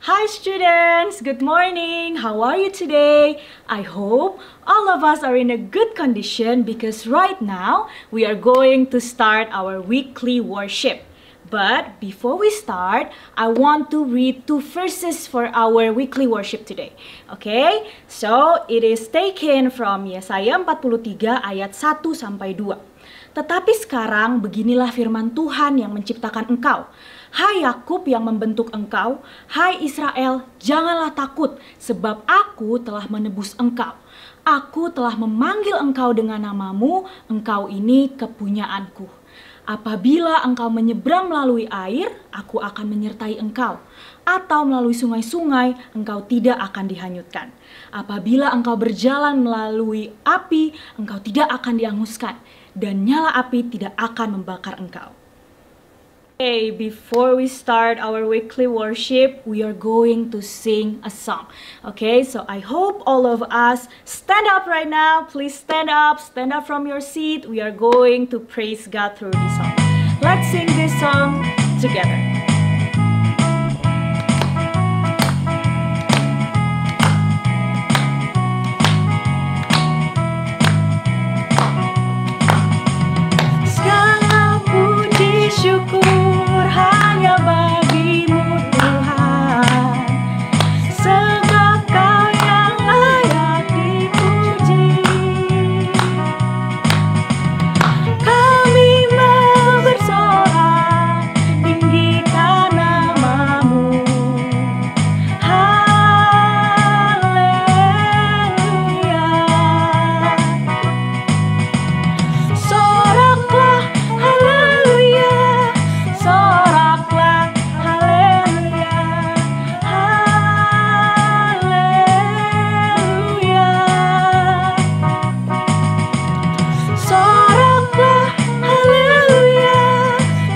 Hi students, good morning. How are you today? I hope all of us are in a good condition because right now we are going to start our weekly worship. But before we start, I want to read 2 verses for our weekly worship today. Okay? So, it is taken from Yesaya 43 ayat 1 sampai 2. Tetapi sekarang beginilah firman Tuhan yang menciptakan engkau. Hai Yakub yang membentuk engkau, hai Israel, janganlah takut, sebab aku telah menebus engkau. Aku telah memanggil engkau dengan namamu, engkau ini kepunyaanku. Apabila engkau menyeberang melalui air, aku akan menyertai engkau. Atau melalui sungai-sungai, engkau tidak akan dihanyutkan. Apabila engkau berjalan melalui api, engkau tidak akan dihanguskan. Dan nyala api tidak akan membakar engkau. Okay, before we start our weekly worship, we are going to sing a song. Okay, so I hope all of us stand up right now. Please stand up from your seat. We are going to praise God through this song. Let's sing this song together. Segala puji syukur hanya bagimu Tuhan, sebab Kau yang layak dipuji. Kami mau bersorak, tinggikan namamu. Haleluya. Soraklah haleluya. Soraklah haleluya, haleluya. Soraklah haleluya,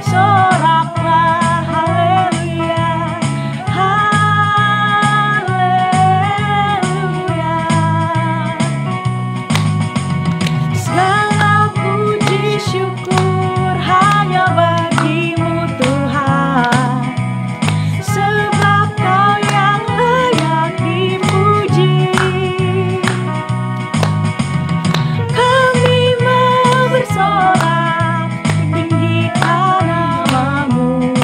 soraklah haleluya, haleluya. Segala puji syukur hanya bagimu Tuhan, sebab Kau yang layak dipuji. Kami mau bersorak, tinggikan namamu.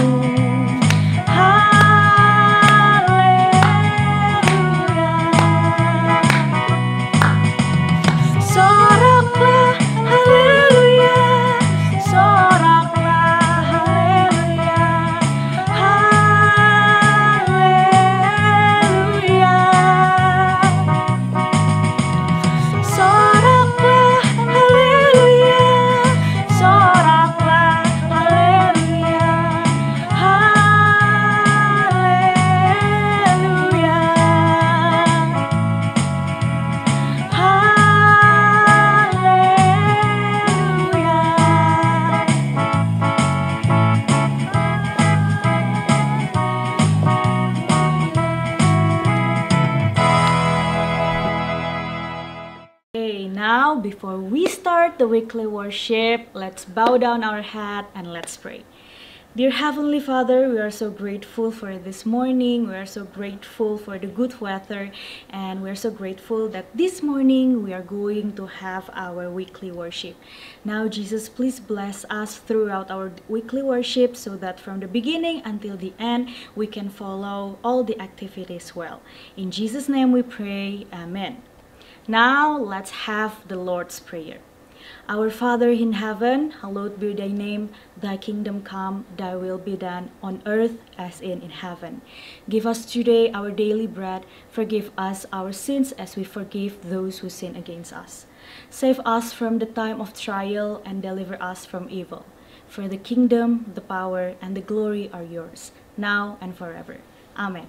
Haleluya. Soraklah haleluya, soraklah haleluya, haleluya. Soraklah haleluya, soraklah haleluya, haleluya, Okay, now before we start the weekly worship, let's bow down our head and let's pray. Dear Heavenly Father, we are so grateful for this morning. We are so grateful for the good weather, and we are so grateful that this morning we are going to have our weekly worship. Now, Jesus, please bless us throughout our weekly worship so that from the beginning until the end, we can follow all the activities well. In Jesus' name we pray, Amen. Now, let's have the Lord's Prayer. Our Father in heaven, hallowed be thy name. Thy kingdom come, thy will be done on earth as in heaven. Give us today our daily bread. Forgive us our sins as we forgive those who sin against us. Save us from the time of trial and deliver us from evil. For the kingdom, the power, and the glory are yours, now and forever. Amen.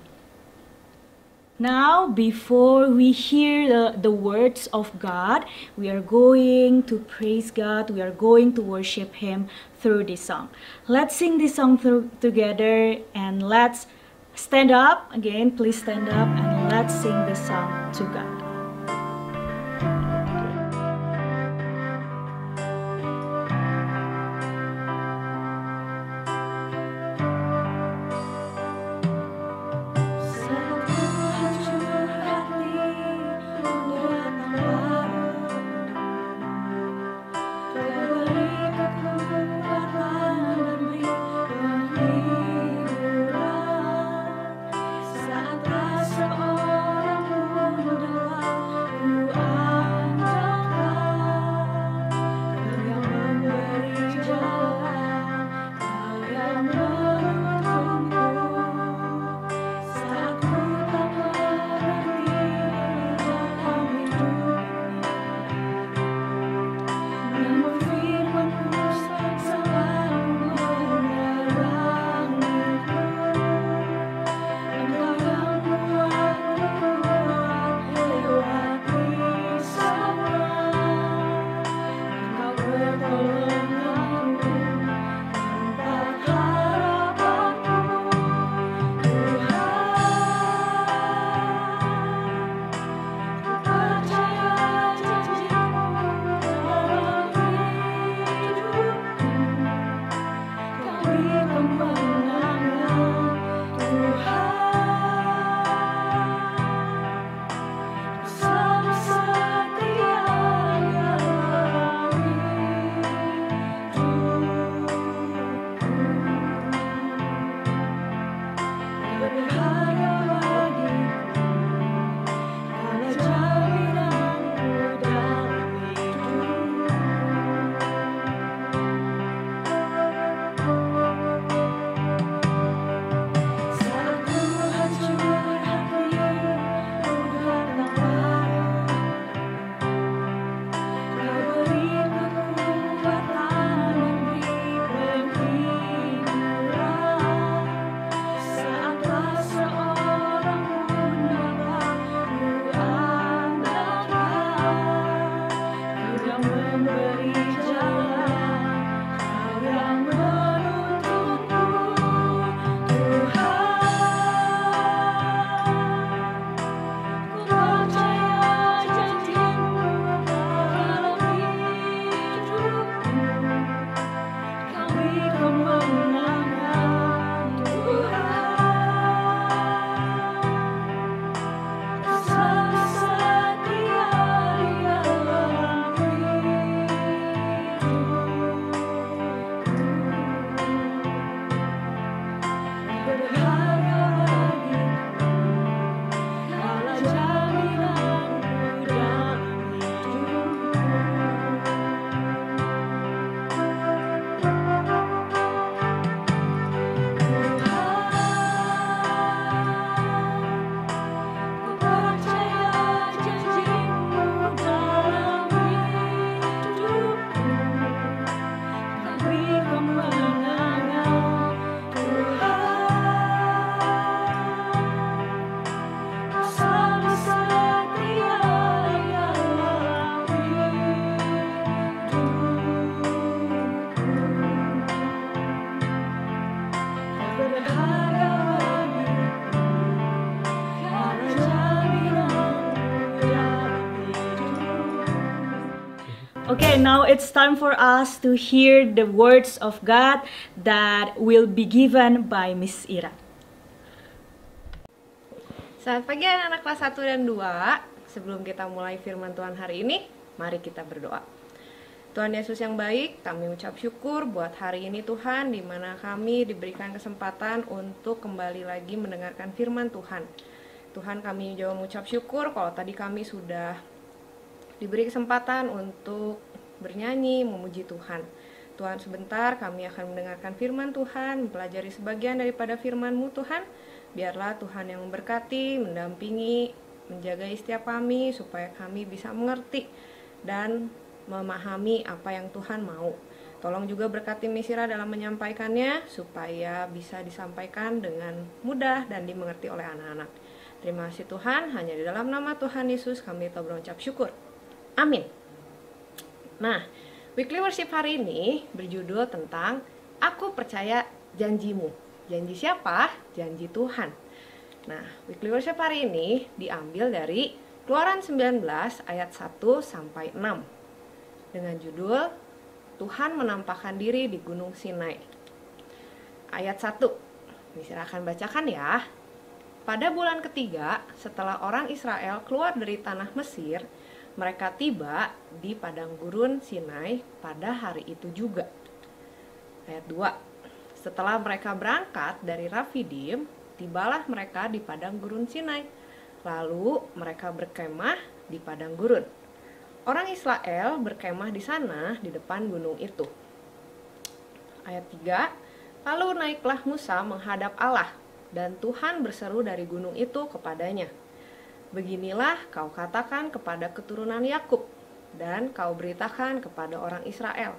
Now, before we hear the words of God, we are going to praise God. We are going to worship Him through this song. Let's sing this song together, and let's stand up. Again, please stand up, and let's sing this song to God. Okay, now it's time for us to hear the words of God that will be given by Miss Ira. Selamat pagi anak-anak kelas 1 dan 2. Sebelum kita mulai firman Tuhan hari ini, mari kita berdoa. Tuhan Yesus yang baik, kami ucap syukur buat hari ini Tuhan, di mana kami diberikan kesempatan untuk kembali lagi mendengarkan firman Tuhan. Tuhan, kami juga mengucap syukur kalau tadi kami sudah diberi kesempatan untuk bernyanyi, memuji Tuhan. Tuhan, sebentar kami akan mendengarkan firman Tuhan, mempelajari sebagian daripada firman-Mu Tuhan. Biarlah Tuhan yang memberkati, mendampingi, menjaga setiap kami supaya kami bisa mengerti dan memahami apa yang Tuhan mau. Tolong juga berkati Misira dalam menyampaikannya supaya bisa disampaikan dengan mudah dan dimengerti oleh anak-anak. Terima kasih Tuhan, hanya di dalam nama Tuhan Yesus kami telah berucap syukur. Amin. Nah, Weekly Worship hari ini berjudul tentang Aku Percaya Janjimu. Janji siapa? Janji Tuhan. Nah, Weekly Worship hari ini diambil dari Keluaran 19 ayat 1 sampai 6 dengan judul Tuhan menampakkan diri di Gunung Sinai. Ayat 1, ini saya akan bacakan ya. Pada bulan ketiga setelah orang Israel keluar dari tanah Mesir, mereka tiba di padang gurun Sinai pada hari itu juga. Ayat 2. Setelah mereka berangkat dari Rafidim, tibalah mereka di padang gurun Sinai. Lalu mereka berkemah di padang gurun. Orang Israel berkemah di sana di depan gunung itu. Ayat 3. Lalu naiklah Musa menghadap Allah, dan Tuhan berseru dari gunung itu kepadanya. Beginilah kau katakan kepada keturunan Yakub, dan kau beritakan kepada orang Israel.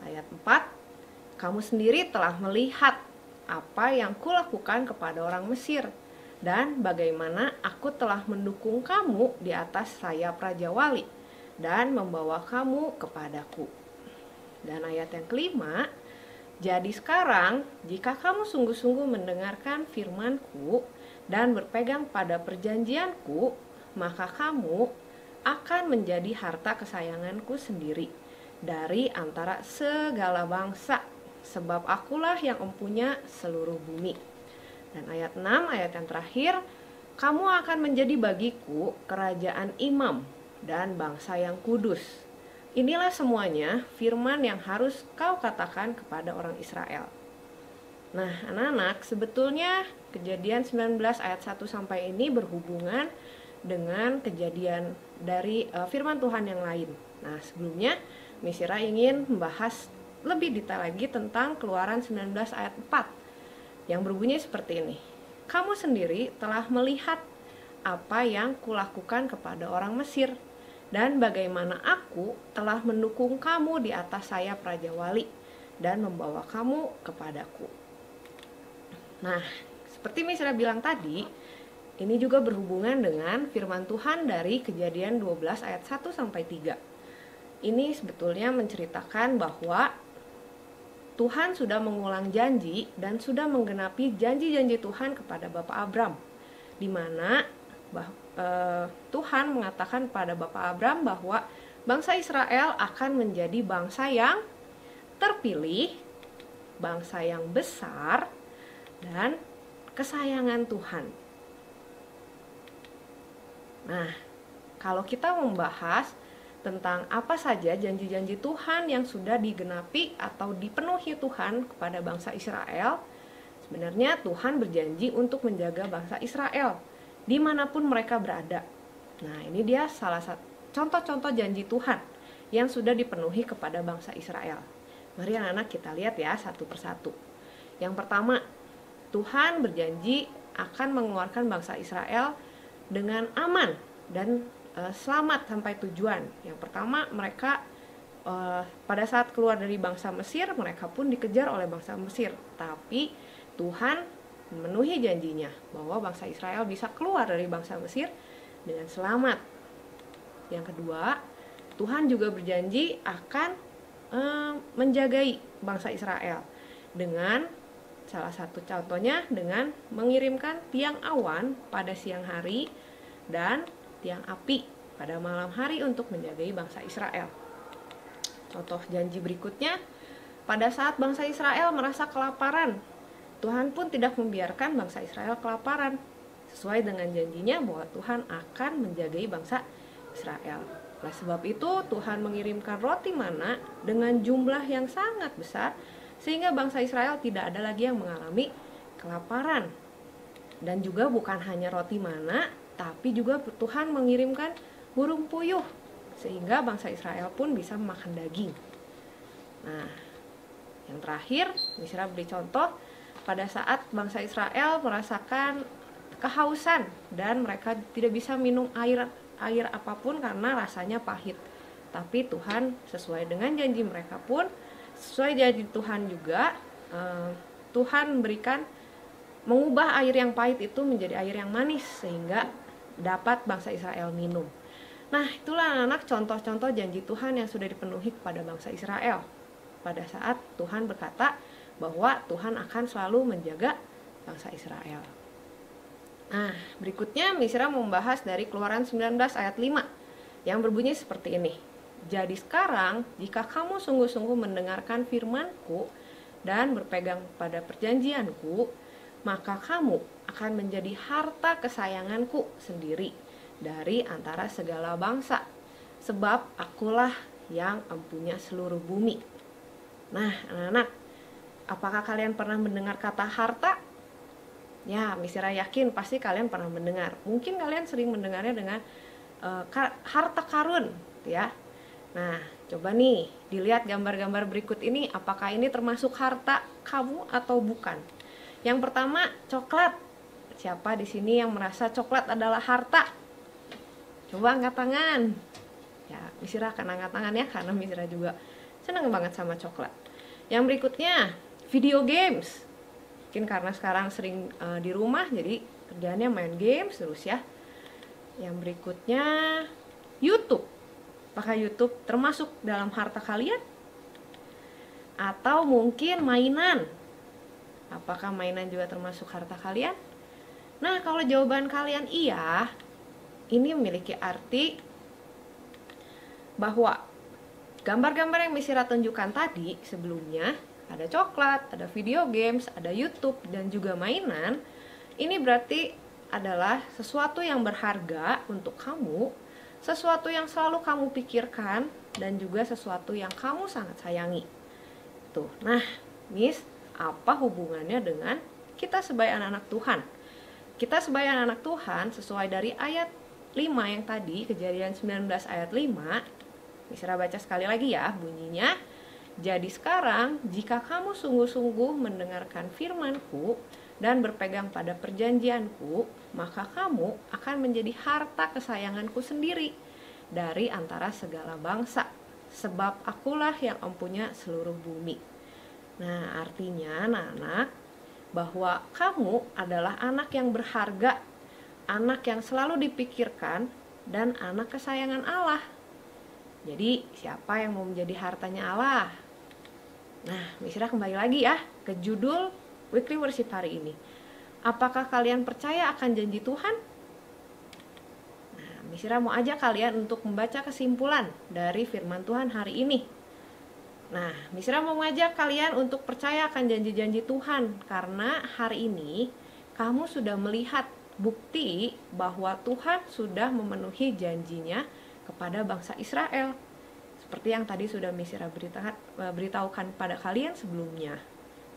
Ayat 4, kamu sendiri telah melihat apa yang kulakukan kepada orang Mesir, dan bagaimana aku telah mendukung kamu di atas sayap Raja Wali, dan membawa kamu kepadaku. Dan ayat yang kelima, jadi sekarang jika kamu sungguh-sungguh mendengarkan firman-Ku, dan berpegang pada perjanjianku, maka kamu akan menjadi harta kesayanganku sendiri dari antara segala bangsa, sebab akulah yang mempunyai seluruh bumi. Dan ayat 6, ayat yang terakhir, kamu akan menjadi bagiku kerajaan imam dan bangsa yang kudus. Inilah semuanya firman yang harus kau katakan kepada orang Israel. Nah, anak-anak, sebetulnya Kejadian 19 ayat 1 sampai ini berhubungan dengan kejadian dari firman Tuhan yang lain. Nah, sebelumnya Misira ingin membahas lebih detail lagi tentang Keluaran 19 ayat 4 yang berbunyi seperti ini. Kamu sendiri telah melihat apa yang kulakukan kepada orang Mesir, dan bagaimana aku telah mendukung kamu di atas sayap Raja Wali dan membawa kamu kepadaku. Nah, seperti Misra bilang tadi, ini juga berhubungan dengan firman Tuhan dari Kejadian 12 ayat 1 sampai 3. Ini sebetulnya menceritakan bahwa Tuhan sudah mengulang janji dan sudah menggenapi janji-janji Tuhan kepada Bapak Abram, di mana Tuhan mengatakan pada Bapak Abram bahwa bangsa Israel akan menjadi bangsa yang terpilih, bangsa yang besar, dan kesayangan Tuhan. Nah, kalau kita membahas tentang apa saja janji-janji Tuhan yang sudah digenapi atau dipenuhi Tuhan kepada bangsa Israel, sebenarnya Tuhan berjanji untuk menjaga bangsa Israel dimanapun mereka berada. Nah, ini dia salah satu contoh-contoh janji Tuhan yang sudah dipenuhi kepada bangsa Israel. Mari anak-anak kita lihat ya satu persatu. Yang pertama, Tuhan berjanji akan mengeluarkan bangsa Israel dengan aman dan selamat sampai tujuan. Yang pertama, mereka pada saat keluar dari bangsa Mesir, mereka pun dikejar oleh bangsa Mesir. Tapi Tuhan memenuhi janjinya bahwa bangsa Israel bisa keluar dari bangsa Mesir dengan selamat. Yang kedua, Tuhan juga berjanji akan menjagai bangsa Israel dengan salah satu contohnya dengan mengirimkan tiang awan pada siang hari dan tiang api pada malam hari untuk menjagai bangsa Israel. Contoh janji berikutnya, pada saat bangsa Israel merasa kelaparan, Tuhan pun tidak membiarkan bangsa Israel kelaparan. Sesuai dengan janjinya bahwa Tuhan akan menjagai bangsa Israel. Oleh sebab itu, Tuhan mengirimkan roti mana dengan jumlah yang sangat besar, sehingga bangsa Israel tidak ada lagi yang mengalami kelaparan. Dan juga bukan hanya roti mana, tapi juga Tuhan mengirimkan burung puyuh sehingga bangsa Israel pun bisa makan daging. Nah, yang terakhir, Misra beri contoh pada saat bangsa Israel merasakan kehausan dan mereka tidak bisa minum air apapun karena rasanya pahit. Tapi Tuhan sesuai dengan janji mereka pun, sesuai janji Tuhan juga, Tuhan mengubah air yang pahit itu menjadi air yang manis sehingga dapat bangsa Israel minum. Nah, itulah anak-anak contoh-contoh janji Tuhan yang sudah dipenuhi kepada bangsa Israel pada saat Tuhan berkata bahwa Tuhan akan selalu menjaga bangsa Israel. Nah, berikutnya Misra membahas dari Keluaran 19 ayat 5 yang berbunyi seperti ini. Jadi sekarang, jika kamu sungguh-sungguh mendengarkan firman-Ku dan berpegang pada perjanjian-Ku, maka kamu akan menjadi harta kesayangan-Ku sendiri dari antara segala bangsa, sebab Akulah yang empunya seluruh bumi. Nah, anak-anak, apakah kalian pernah mendengar kata harta? Ya, Misra yakin pasti kalian pernah mendengar. Mungkin kalian sering mendengarnya dengan harta karun, ya. Nah, coba nih dilihat gambar-gambar berikut ini, apakah ini termasuk harta kamu atau bukan? Yang pertama, coklat. Siapa di sini yang merasa coklat adalah harta? Coba angkat tangan. Ya, Misra akan angkat tangan ya, karena Misra juga senang banget sama coklat. Yang berikutnya, video games. Mungkin karena sekarang sering di rumah, jadi kerjaannya main games terus ya. Yang berikutnya, YouTube. Apakah YouTube termasuk dalam harta kalian? Atau mungkin mainan. Apakah mainan juga termasuk harta kalian? Nah, kalau jawaban kalian iya, ini memiliki arti bahwa gambar-gambar yang Misra tunjukkan tadi sebelumnya, ada coklat, ada video games, ada YouTube, dan juga mainan. Ini berarti adalah sesuatu yang berharga untuk kamu, sesuatu yang selalu kamu pikirkan, dan juga sesuatu yang kamu sangat sayangi. Tuh, nah, Miss, apa hubungannya dengan kita sebagai anak-anak Tuhan? Kita sebagai anak-anak Tuhan, sesuai dari ayat 5 yang tadi, Kejadian 19 ayat 5, Misra baca sekali lagi ya bunyinya. Jadi sekarang, jika kamu sungguh-sungguh mendengarkan firman-Ku dan berpegang pada perjanjian-Ku, maka kamu akan menjadi harta kesayangan-Ku sendiri dari antara segala bangsa, sebab Akulah yang empunya seluruh bumi. Nah, artinya anak-anak, bahwa kamu adalah anak yang berharga, anak yang selalu dipikirkan, dan anak kesayangan Allah. Jadi, siapa yang mau menjadi hartanya Allah? Nah, Misra kembali lagi ya ke judul Weekly Worship hari ini. Apakah kalian percaya akan janji Tuhan? Nah, Misra mau ajak kalian untuk membaca kesimpulan dari firman Tuhan hari ini. Nah, Misra mau ngajak kalian untuk percaya akan janji-janji Tuhan, karena hari ini kamu sudah melihat bukti bahwa Tuhan sudah memenuhi janjinya kepada bangsa Israel, seperti yang tadi sudah Misra beritahukan pada kalian sebelumnya.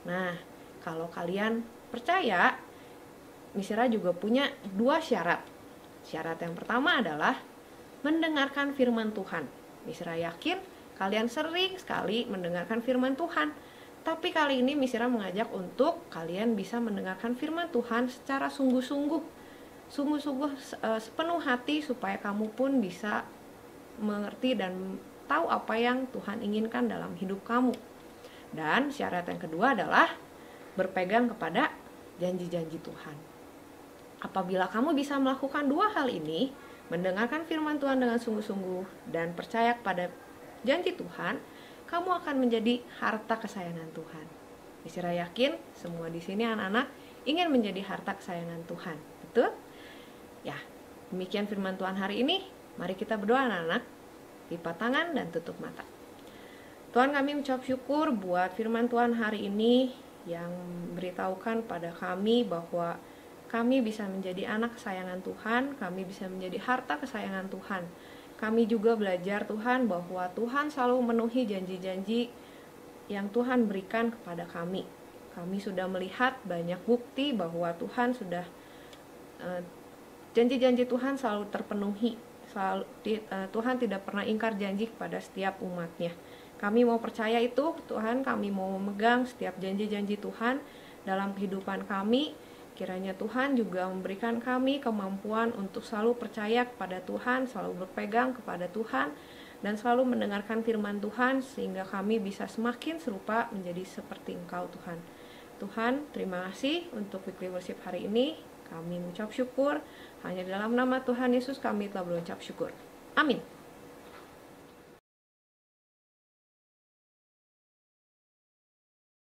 Nah, kalau kalian percaya, Misra juga punya 2 syarat. Syarat yang pertama adalah mendengarkan firman Tuhan. Misra yakin kalian sering sekali mendengarkan firman Tuhan, tapi kali ini Misra mengajak untuk kalian bisa mendengarkan firman Tuhan secara sungguh-sungguh sepenuh hati, supaya kamu pun bisa mengerti dan tahu apa yang Tuhan inginkan dalam hidup kamu. Dan syarat yang kedua adalah berpegang kepada janji-janji Tuhan. Apabila kamu bisa melakukan 2 hal ini, mendengarkan firman Tuhan dengan sungguh-sungguh dan percaya kepada janji Tuhan, kamu akan menjadi harta kesayangan Tuhan. Misra yakin semua di sini anak-anak ingin menjadi harta kesayangan Tuhan. Betul? Ya, demikian firman Tuhan hari ini. Mari kita berdoa anak-anak. Lipat tangan dan tutup mata. Tuhan, kami mengucap syukur buat firman Tuhan hari ini yang beritahukan pada kami bahwa kami bisa menjadi anak kesayangan Tuhan, kami bisa menjadi harta kesayangan Tuhan. Kami juga belajar Tuhan bahwa Tuhan selalu memenuhi janji-janji yang Tuhan berikan kepada kami. Kami sudah melihat banyak bukti bahwa Tuhan sudah janji-janji Tuhan selalu terpenuhi Tuhan tidak pernah ingkar janji kepada setiap umatnya. Kami mau percaya itu Tuhan, kami mau memegang setiap janji-janji Tuhan dalam kehidupan kami. Kiranya Tuhan juga memberikan kami kemampuan untuk selalu percaya kepada Tuhan, selalu berpegang kepada Tuhan, dan selalu mendengarkan firman Tuhan sehingga kami bisa semakin serupa menjadi seperti Engkau Tuhan. Tuhan, terima kasih untuk weekly worship hari ini. Kami mengucap syukur, hanya dalam nama Tuhan Yesus kami telah berucap syukur. Amin.